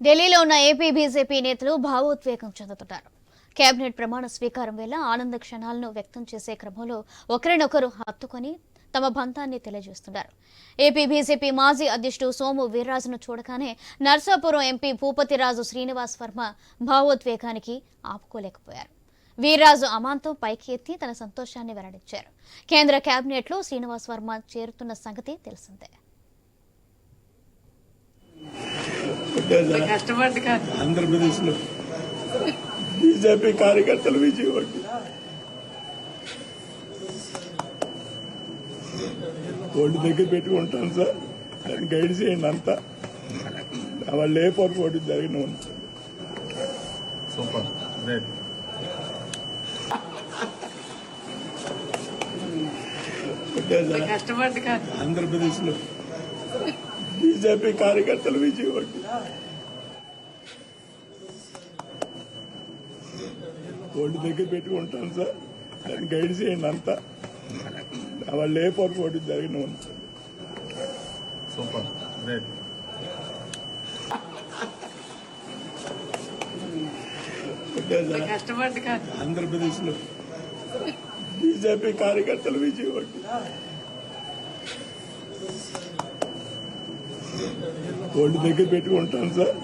ఢిల్లీలో ఉన్న AP BJP నేతలు భావోద్వేగం చెందుతున్నారు. కేబినెట్ ప్రమాణ స్వీకారం వేళ ఆనంద క్షణాలను వ్యక్తం చేసే క్రమంలో ఒకరినొకరు హత్తుకొని తమ బంధాన్ని తెలియజేస్తున్నారు. ఏపీ బీజేపీ మాజీ అధ్యక్షుడు సోము వీర్రాజును చూడగానే నర్సాపురం ఎంపీ భూపతిరాజు శ్రీనివాస్ వర్మ భావోద్వేగానికి ఆపుకోలేకపోయారు. వీర్రాజు అమాంతం పైకి ఎత్తి తన సంతోషాన్ని వెల్లడించారు. కేంద్ర కేబినెట్లో శ్రీనివాస్ వర్మ చేరుతున్న సంగతి తెలిసిందే. ఆంధ్రప్రదేశ్ లో బీజేపీ కార్యకర్తలు విజయవాడ ఓటు దగ్గర పెట్టుకుంటాను సార్, దాన్ని గైడ్ చేయండి అంతా. వాళ్ళు ఏ పొరపాటు జరిగిన సూపర్ గ్రేట్. ఆంధ్రప్రదేశ్ లో బీజేపీ కార్యకర్తలు విజయవాడ ఓటు దగ్గర పెట్టుకుంటాను సార్, దాన్ని గైడ్ చేయండి అంతా. వాళ్ళు ఏ పొరపాటు జరిగిన సూపర్ గ్రేట్. ఆంధ్రప్రదేశ్ లో బీజేపీ కార్యకర్తలు విజయవాడ ఓటు దగ్గర పెట్టుకుంటాను సార్,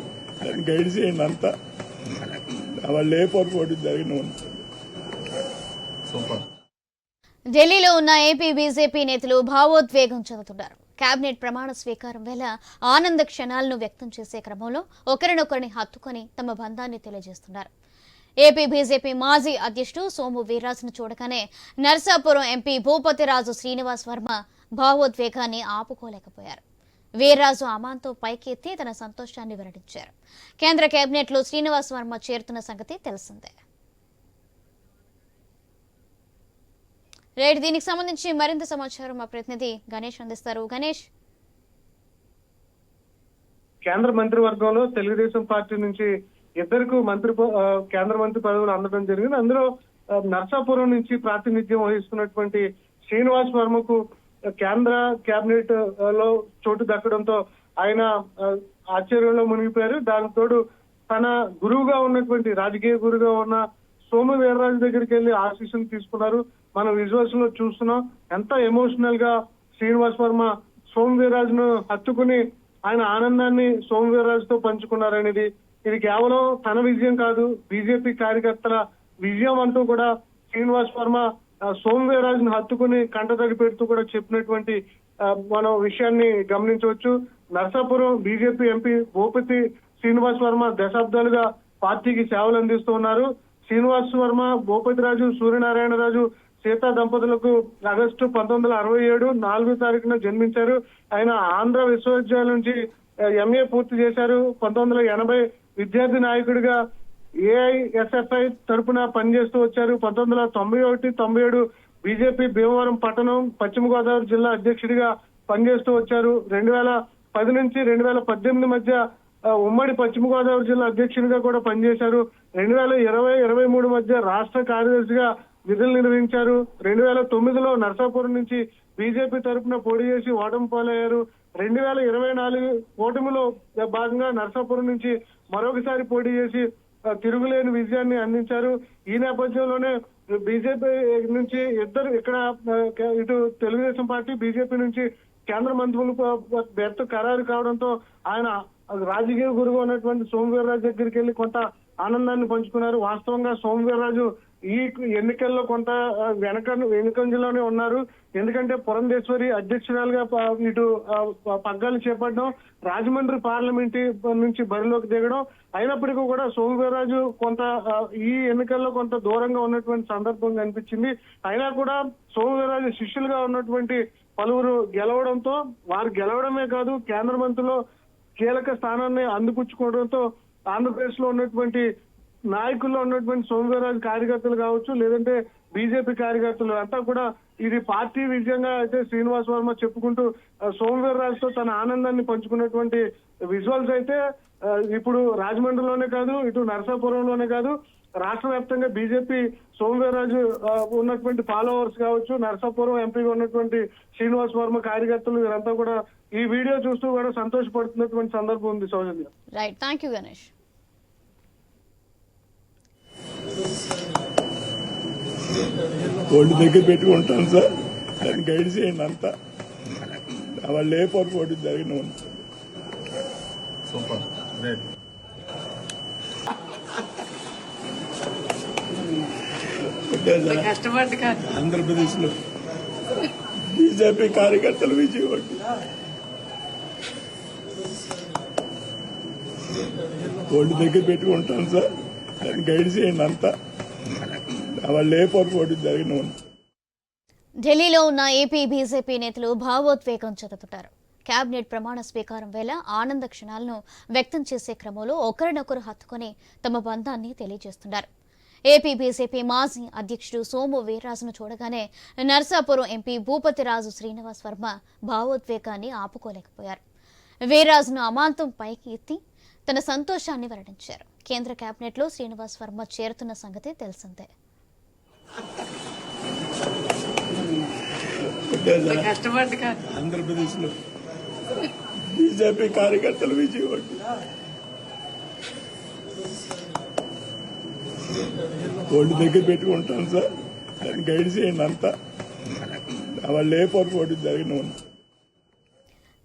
దాన్ని గైడ్ చేయండి అంతా. వాళ్ళు ఏ పొరపాటు జరిగిన సూపర్. ఢిల్లీలో ఉన్న ఏపీ బీజేపీ నేతలు భావోద్వేగం చెందుతున్నారు. కేబినెట్ ప్రమాణ స్వీకారం వేళ ఆనంద క్షణాలను వ్యక్తం చేసే క్రమంలో ఒకరినొకరిని హత్తుకొని తమ బంధాన్ని తెలియజేస్తున్నారు. ఏపీ బీజేపీ మాజీ అధ్యక్షుడు సోము వీర్రాజును చూడగానే నర్సాపురం ఎంపీ భూపతిరాజు శ్రీనివాస్ వర్మ భావోద్వేగాన్ని ఆపుకోలేకపోయారు. వీర్రాజు అమాంతో పైకి ఎత్తి తన సంతోషాన్ని వెల్లడించారు. కేంద్ర కేబినెట్లో శ్రీనివాస్ వర్మ చేరుతున్న సంగతి తెలిసిందే. రైట్, దీనికి సంబంధించి మరింత సమాచారం మా ప్రతినిధి గణేష్ అందిస్తారు. గణేష్, కేంద్ర మంత్రివర్గంలో తెలుగుదేశం పార్టీ నుంచి ఇద్దరికి కేంద్ర మంత్రి పదవులు అందడం జరిగింది. అందులో నర్సాపురం నుంచి ప్రాతినిధ్యం వహిస్తున్నటువంటి శ్రీనివాస్ వర్మకు కేంద్ర కేబినెట్ లో చోటు దక్కడంతో ఆయన ఆశ్చర్యంలో మునిగిపోయారు. దానికి తోడు తన గురువుగా ఉన్నటువంటి రాజకీయ గురువుగా ఉన్న సోము వీర్రాజు దగ్గరికి వెళ్లి ఆశీస్సులు తీసుకున్నారు. మనం విజువల్స్ లో చూస్తున్నాం ఎంత ఎమోషనల్ గా శ్రీనివాస్ వర్మ సోము వీర్రాజును హత్తుకుని ఆయన ఆనందాన్ని సోము వీర్రాజుతో పంచుకున్నారనేది ఇది కేవలం తన విజయం కాదు, బీజేపీ కార్యకర్తల విజయం అంటూ కూడా శ్రీనివాస్ వర్మ సోము వీర్రాజును హత్తుకుని కంటతడి పెడుతూ కూడా చెప్పినటువంటి మనం విషయాన్ని గమనించవచ్చు. నర్సాపురం బీజేపీ ఎంపీ భూపతి శ్రీనివాస్ వర్మ దశాబ్దాలుగా పార్టీకి సేవలు అందిస్తూ ఉన్నారు. శ్రీనివాస్ వర్మ, భూపతిరాజు, సూర్యనారాయణరాజు సీతా దంపతులకు ఆగస్టు 1967 4వ తారీఖున జన్మించారు. ఆయన ఆంధ్ర విశ్వవిద్యాలయం నుంచి ఎంఏ పూర్తి చేశారు. 1980 విద్యార్థి నాయకుడిగా ఏఐఎస్ఎఫ్ఐ తరపున పనిచేస్తూ వచ్చారు. 1991-97 బీజేపీ భీమవరం పట్టణం పశ్చిమ గోదావరి జిల్లా అధ్యక్షుడిగా పనిచేస్తూ వచ్చారు. 2010 నుంచి 2018 మధ్య ఉమ్మడి పశ్చిమ గోదావరి జిల్లా అధ్యక్షుడిగా కూడా పనిచేశారు. 2020-23 మధ్య రాష్ట్ర కార్యదర్శిగా విధులు నిర్వహించారు. 2009లో నర్సాపురం నుంచి బీజేపీ తరఫున పోటీ చేసి ఓటమి పాలయ్యారు. 2024 ఓటమిలో భాగంగా నర్సాపురం నుంచి మరొకసారి పోటీ చేసి తిరుగులేని విజయాన్ని అందించారు. ఈ నేపథ్యంలోనే బీజేపీ నుంచి ఇద్దరు ఇక్కడ ఇటు తెలుగుదేశం పార్టీ బీజేపీ నుంచి కేంద్ర మంత్రులు బెర్త్ ఖరారు కావడంతో ఆయన రాజకీయ గురువు ఉన్నటువంటి సోము వీర్రాజు దగ్గరికి వెళ్లి కొంత ఆనందాన్ని పంచుకున్నారు. వాస్తవంగా సోము వీర్రాజు ఈ ఎన్నికల్లో కొంత వెనుకంజలోనే ఉన్నారు. ఎందుకంటే పురంధేశ్వరి అధ్యక్షురాలుగా ఇటు పగ్గాలు చేపట్టడం, రాజమండ్రి పార్లమెంట్ నుంచి బరిలోకి దిగడం, అయినప్పటికీ కూడా సోము వీర్రాజు కొంత ఈ ఎన్నికల్లో కొంత దూరంగా ఉన్నటువంటి సందర్భం కనిపించింది. అయినా కూడా సోము వీర్రాజు శిష్యులుగా ఉన్నటువంటి పలువురు గెలవడంతో, వారు గెలవడమే కాదు కేంద్ర మంత్రిలో కీలక స్థానాన్ని అందిపుచ్చుకోవడంతో ఆంధ్రప్రదేశ్ లో ఉన్నటువంటి నాయకుల్లో ఉన్నటువంటి సోము వీర్రాజు కార్యకర్తలు కావచ్చు, లేదంటే బీజేపీ కార్యకర్తలు అంతా కూడా ఇది పార్టీ విజయంగా అయితే శ్రీనివాస్ వర్మ చెప్పుకుంటూ సోము వీర్రాజుతో తన ఆనందాన్ని పంచుకున్నటువంటి విజువల్స్ అయితే ఇప్పుడు రాజమండ్రిలోనే కాదు, ఇటు నరసాపురంలోనే కాదు, రాష్ట్ర వ్యాప్తంగా బీజేపీ సోమవీర్రాజు ఉన్నటువంటి ఫాలోవర్స్ కావచ్చు, నరసాపురం ఎంపీగా ఉన్నటువంటి శ్రీనివాస్ వర్మ కార్యకర్తలు వీరంతా కూడా ఈ వీడియో చూస్తూ కూడా సంతోషపడుతున్నటువంటి సందర్భం ఉంది Soujanya. Right, thank you Ganesh. ఒళ్ళు దగ్గర పెట్టుకుంటాను సార్, ఆయన గైడ్ చేయండి అంతా. వాళ్ళు ఏ పొరపాటు జరిగిన సూపర్ గ్రేట్. ఆంధ్రప్రదేశ్ లో బీజేపీ కార్యకర్తలు విజయవాడ ఒళ్ళు దగ్గర పెట్టుకుంటాను సార్, ఆయన గైడ్ చేయండి అంతా. వాళ్ళు ఏ పొరపాటు జరిగిన ఢిల్లీలో ఉన్న ఏపీ బీజేపీ నేతలు భావోద్వేగం చెందుతుంటారు. కేబినెట్ ప్రమాణ స్వీకారం వేళ ఆనంద క్షణాలను వ్యక్తం చేసే క్రమంలో ఒకరినొకరు హత్తుకొని తమ బంధాన్ని తెలియజేస్తున్నారు. ఏపీ బీజేపీ మాజీ అధ్యక్షుడు సోము వీర్రాజును చూడగానే నర్సాపురం ఎంపీ భూపతిరాజు శ్రీనివాస్ వర్మ భావోద్వేగాన్ని ఆపుకోలేకపోయారు. వీర్రాజును అమాంతం పైకి ఎత్తి తన సంతోషాన్ని వెల్లడించారు. కేంద్ర కేబినెట్లో శ్రీనివాస్ వర్మ చేరుతున్న సంగతి తెలిసిందే. ఆంధ్రప్రదేశ్ లో బీజేపీ కార్యకర్తలు విజయవాడ ఒళ్ళు దగ్గర పెట్టుకుంటాను సార్, ఆయన గైడ్ చేయండి అంతా. వాళ్ళు ఏ పొరపాటు జరిగిన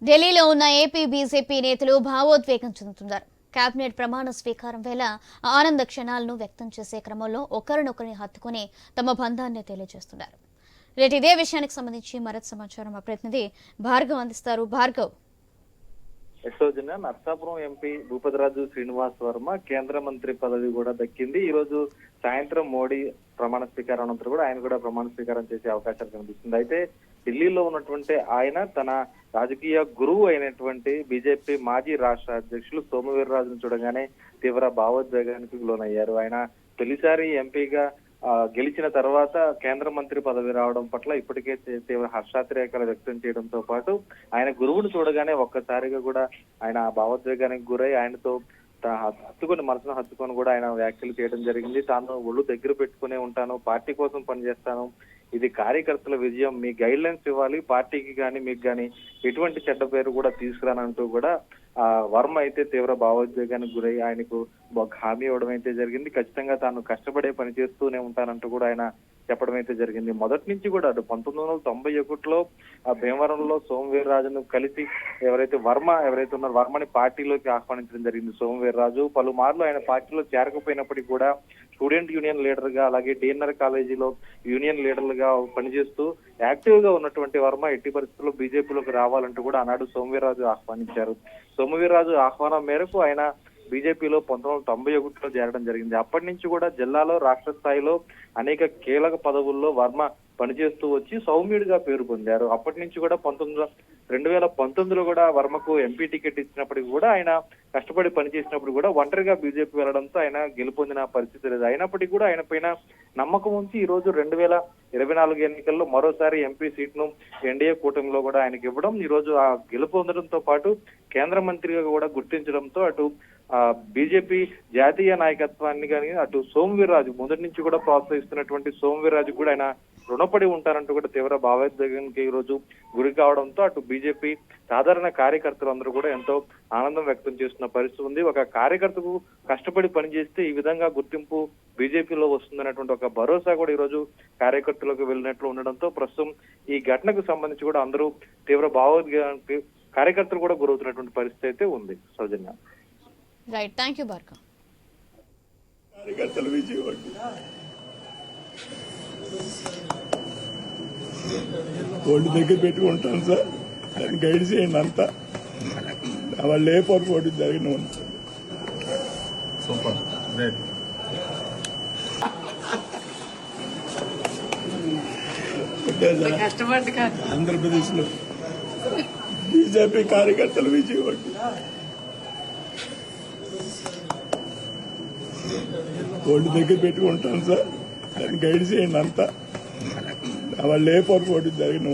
ఢిల్లీలో ఉన్న ఏపీ బీజేపీ నేతలు భావోద్వేగం చెందుతున్నారు. కేబినెట్ ప్రమాణ స్వీకారం వేళ ఆనంద క్షణాలను వ్యక్తం చేసే క్రమంలో ఒకరినొకరిని హత్తుకొని తమ బంధాన్ని తెలియజేస్తున్నారు. రేటు ఇదే విషయానికి సంబంధించి మరింత సమాచారం మా ప్రతినిధి భార్గవ్ అందిస్తారు. భార్గవ్, యశోజన నర్సాపురం ఎంపీ భూపతిరాజు శ్రీనివాస్ వర్మ కేంద్ర మంత్రి పదవి కూడా దక్కింది. ఈ రోజు సాయంత్రం మోడీ ప్రమాణ స్వీకారం అనంతరం కూడా ఆయన కూడా ప్రమాణ స్వీకారం చేసే అవకాశాలు కనిపిస్తుంది. అయితే ఢిల్లీలో ఉన్నటువంటి ఆయన తన రాజకీయ గురువు అయినటువంటి బీజేపీ మాజీ రాష్ట్ర అధ్యక్షులు సోము వీర్రాజును చూడగానే తీవ్ర భావోద్వేగానికి లోనయ్యారు. ఆయన తొలిసారి ఎంపీగా గెలిచిన తర్వాత కేంద్ర మంత్రి పదవి రావడం పట్ల ఇప్పటికే తీవ్ర హర్షాతిరేకాలు వ్యక్తం చేయడంతో పాటు ఆయన గురువును చూడగానే ఒక్కసారిగా కూడా ఆయన భావోద్వేగానికి గురై ఆయనతో మనసును హత్తుకొని కూడా ఆయన వ్యాఖ్యలు చేయడం జరిగింది. తాను ఒళ్ళు దగ్గర పెట్టుకునే ఉంటాను, పార్టీ కోసం పనిచేస్తాను, ఇది కార్యకర్తల విజయం, మీ గైడ్ లైన్స్ ఇవ్వాలి, పార్టీకి కానీ మీకు కానీ ఎటువంటి చెడ్డ పేరు కూడా తీసుకురానంటూ కూడా వర్మ అయితే తీవ్ర భావోద్వేగానికి గురై ఆయనకు ఒక హామీ ఇవ్వడం అయితే జరిగింది. ఖచ్చితంగా తాను కష్టపడే పని చేస్తూనే ఉంటానంటూ కూడా ఆయన చెప్పడం అయితే జరిగింది. మొదటి నుంచి కూడా 1991లో భీమవరంలో సోము వీర్రాజును కలిసి ఎవరైతే ఉన్నారో వర్మని పార్టీలోకి ఆహ్వానించడం జరిగింది. సోము వీర్రాజు పలుమార్లు ఆయన పార్టీలో చేరకపోయినప్పటికీ కూడా స్టూడెంట్ యూనియన్ లీడర్ గా అలాగే డిఎన్ఆర్ కాలేజీలో యూనియన్ లీడర్లుగా పనిచేస్తూ యాక్టివ్ గా ఉన్నటువంటి వర్మ ఎట్టి పరిస్థితుల్లో బీజేపీలోకి రావాలంటూ కూడా ఆనాడు సోము వీర్రాజు ఆహ్వానించారు. సోము వీర్రాజు ఆహ్వానం మేరకు ఆయన బీజేపీలో 1991లో చేరడం జరిగింది. అప్పటి నుంచి కూడా జిల్లాలో రాష్ట్ర స్థాయిలో అనేక కీలక పదవుల్లో వర్మ పనిచేస్తూ వచ్చి సౌమ్యుడిగా పేరు పొందారు. అప్పటి నుంచి కూడా 2019లో కూడా వర్మకు ఎంపీ టికెట్ ఇచ్చినప్పటికీ కూడా ఆయన కష్టపడి పనిచేసినప్పుడు కూడా ఒంటరిగా బీజేపీ వెళ్లడంతో ఆయన గెలుపొందిన పరిస్థితి లేదు. అయినప్పటికీ కూడా ఆయన పైన నమ్మకం ఉంచి ఈ రోజు 2024 ఎన్నికల్లో మరోసారి ఎంపీ సీట్ను ఎన్డీఏ కూటమిలో కూడా ఆయనకి ఇవ్వడం, ఈ రోజు ఆ గెలుపొందడంతో పాటు కేంద్ర మంత్రిగా కూడా గుర్తించడంతో అటు బీజేపీ జాతీయ నాయకత్వాన్ని కానీ అటు సోము వీర్రాజు మొదటి నుంచి కూడా ప్రోత్సహిస్తున్నటువంటి సోము వీర్రాజు కూడా ఆయన రుణపడి ఉంటారంటూ కూడా తీవ్ర భావోద్వేగానికి ఈ రోజు గురి కావడంతో అటు బీజేపీ సాధారణ కార్యకర్తలందరూ కూడా ఎంతో ఆనందం వ్యక్తం చేస్తున్న పరిస్థితి ఉంది. ఒక కార్యకర్తకు కష్టపడి పనిచేస్తే ఈ విధంగా గుర్తింపు బీజేపీలో వస్తుందనేటువంటి ఒక భరోసా కూడా ఈ రోజు కార్యకర్తలకు వెళ్ళినట్లు ఉండడంతో ప్రస్తుతం ఈ ఘటనకు సంబంధించి కూడా అందరూ తీవ్ర భావోద్వేగానికి కార్యకర్తలు కూడా గురవుతున్నటువంటి పరిస్థితి అయితే ఉంది. Soujanya, right, thank you Bhargav. కార్యకర్తలు విజయవాడ ఒళ్ళు దగ్గర పెట్టుకుంటాను సార్, ఆయన గైడ్ చేయండి అంతా. వాళ్ళు ఏ పొరపాటు జరిగిన సూపర్ గ్రేట్. ఆంధ్రప్రదేశ్ లో బీజేపీ కార్యకర్తలు విజయవాడ ఒళ్ళు దగ్గర పెట్టుకుంటాను సార్, ఆయన గైడ్ చేయండి అంతా. వాళ్ళు ఏ పొరపాటు జరిగిన